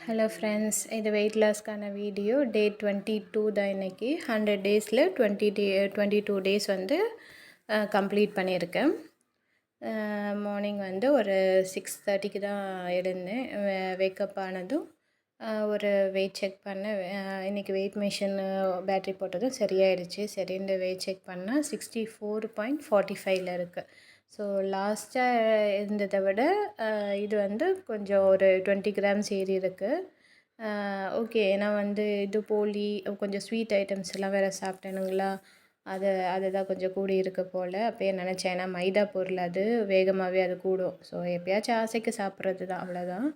Hello friends, இது wait லாஸ்க்கான video. டே 22 தான் இன்றைக்கி. 100 டேஸில் 22 டேஸ் வந்து கம்ப்ளீட் பண்ணியிருக்கேன். மார்னிங் வந்து ஒரு 6:30க்கு தான் எழுந்தேன். வேக்கப் ஆனதும் ஒரு வெயிட் செக் பண்ணேன். இன்றைக்கி வெயிட் மிஷின் பேட்ரி போட்டதும் சரியாயிடுச்சு. சரின்னு வெயிட் செக் பண்ணால் 64.45ல் இருக்குது. ஸோ லாஸ்ட்டாக இருந்ததை விட இது வந்து கொஞ்சம் ஒரு 20 கிராம்ஸ் ஏறி இருக்குது. ஓகே, நான் வந்து இது போலி கொஞ்சம் ஸ்வீட் ஐட்டம்ஸ் எல்லாம் வேறு சாப்பிட்டேனுங்களா, அதுதான் கொஞ்சம் கூடி இருக்க போல். அப்போயே நினச்சேன், ஏன்னா மைதா பொருள் அது வேகமாகவே அது கூடும். ஸோ எப்போயாச்சும் ஆசைக்கு சாப்பிட்றது தான், அவ்வளோதான்.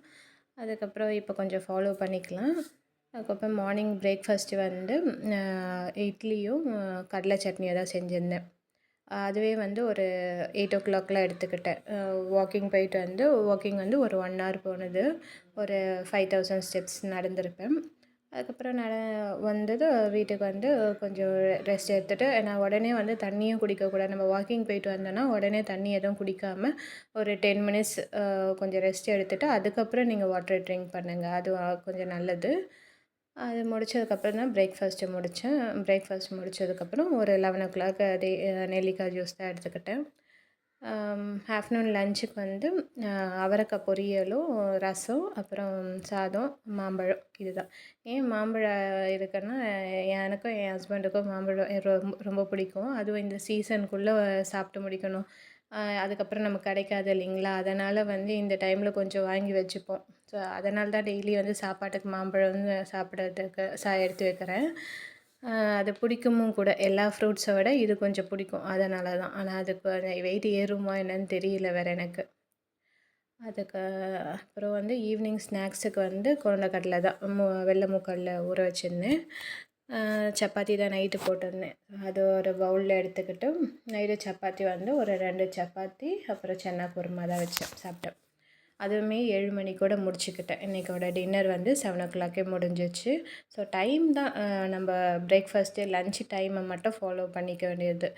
அதுக்கப்புறம் இப்போ கொஞ்சம் ஃபாலோ பண்ணிக்கலாம். அதுக்கப்புறம் மார்னிங் பிரேக்ஃபாஸ்ட்டு வந்து இட்லியும் கடலை சட்னியும் தான் செஞ்சுருந்தேன். அதுவே வந்து ஒரு 8 o'clockலாம் எடுத்துக்கிட்டேன். வாக்கிங் வந்து ஒரு 1 hour போனது. ஒரு 5000 ஸ்டெப்ஸ் நடந்திருப்பேன். அதுக்கப்புறம் வந்தது வீட்டுக்கு வந்து கொஞ்சம் ரெஸ்ட் எடுத்துகிட்டு, நான் உடனே வந்து தண்ணியும் குடிக்கக்கூடாது. நம்ம வாக்கிங் போயிட்டு வந்தோன்னா உடனே தண்ணி எதுவும் குடிக்காமல் ஒரு 10 மினிட்ஸ் கொஞ்சம் ரெஸ்ட் எடுத்துகிட்டு அதுக்கப்புறம் நீங்கள் வாட்டர் ட்ரிங்க் பண்ணுங்கள். அது கொஞ்சம் நல்லது. அது முடித்ததுக்கப்புறம் தான் பிரேக்ஃபாஸ்ட் முடித்ததுக்கப்புறம் ஒரு 11 o'clock நெல்லிக்காய் ஜூஸ் தான் எடுத்துக்கிட்டேன். ஆஃப்டர்நூன் லஞ்சுக்கு வந்து அவரைக்காய் பொரியலும், ரசம், அப்புறம் சாதம், மாம்பழம். இதுதான். ஏன் மாம்பழம் இருக்குன்னா, எனக்கும் என் ஹஸ்பண்டுக்கும் மாம்பழம் ரொம்ப பிடிக்கும். அதுவும் இந்த சீசனுக்குள்ளே சாப்பிட்டு முடிக்கணும். அதுக்கப்புறம் நமக்கு கிடைக்காது இல்லைங்களா, அதனால் வந்து இந்த டைமில் கொஞ்சம் வாங்கி வச்சுப்போம். ஸோ அதனால தான் டெய்லி வந்து சாப்பாட்டுக்கு மாம்பழம் வந்து சாப்பிட்றதுக்கு எடுத்து வைக்கிறேன். அது பிடிக்குமும் கூட. எல்லா ஃப்ரூட்ஸை விட இது கொஞ்சம் பிடிக்கும், அதனால தான். ஆனால் அதுக்கு வெயிட் ஏறுமா என்னன்னு தெரியல வேறு எனக்கு. அதுக்கு அப்புறம் வந்து ஈவினிங் ஸ்நாக்ஸுக்கு வந்து கொண்டக்கடலை தான், வெள்ளை மூக்கடலை ஊற வச்சுருந்தேன். சப்பாத்தி தான் நைட்டு போட்டிருந்தேன். அது ஒரு பவுலில் எடுத்துக்கிட்டு நைட்டு சப்பாத்தி வந்து ஒரு 2 சப்பாத்தி அப்புறம் சன்னா குருமா தான் வச்சேன், சாப்பிட்டேன். அதுவுமே 7 மணிக்கூட முடிச்சுக்கிட்டேன். இன்றைக்கோட டின்னர் வந்து 7 o'clockே முடிஞ்சிச்சு. ஸோ டைம் தான் நம்ம பிரேக்ஃபாஸ்ட்டு லன்ச்சு டைமை மட்டும் ஃபாலோ பண்ணிக்க வேண்டியது.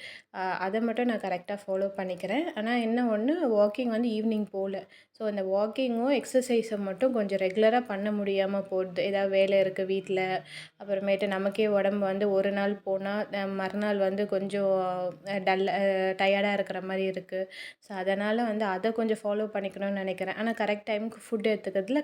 அதை மட்டும் நான் கரெக்டாக ஃபாலோ பண்ணிக்கிறேன். ஆனால் என்ன ஒன்று, வாக்கிங் வந்து ஈவினிங் போகல. ஸோ அந்த வாக்கிங்கும் எக்ஸசைஸை மட்டும் கொஞ்சம் ரெகுலராக பண்ண முடியாமல் போகுது. ஏதாவது வேலை இருக்குது வீட்டில், அப்புறமேட்டு நமக்கே உடம்பு வந்து ஒரு நாள் போனால் மறுநாள் வந்து கொஞ்சம் டயர்டாக இருக்கிற மாதிரி இருக்குது. ஸோ அதனால் வந்து அதை கொஞ்சம் ஃபாலோ பண்ணிக்கணும்னு நினைக்கிறேன். ஆனால் கரெக்ட் டைமுக்கு ஃபுட் எடுத்துக்கிறதுல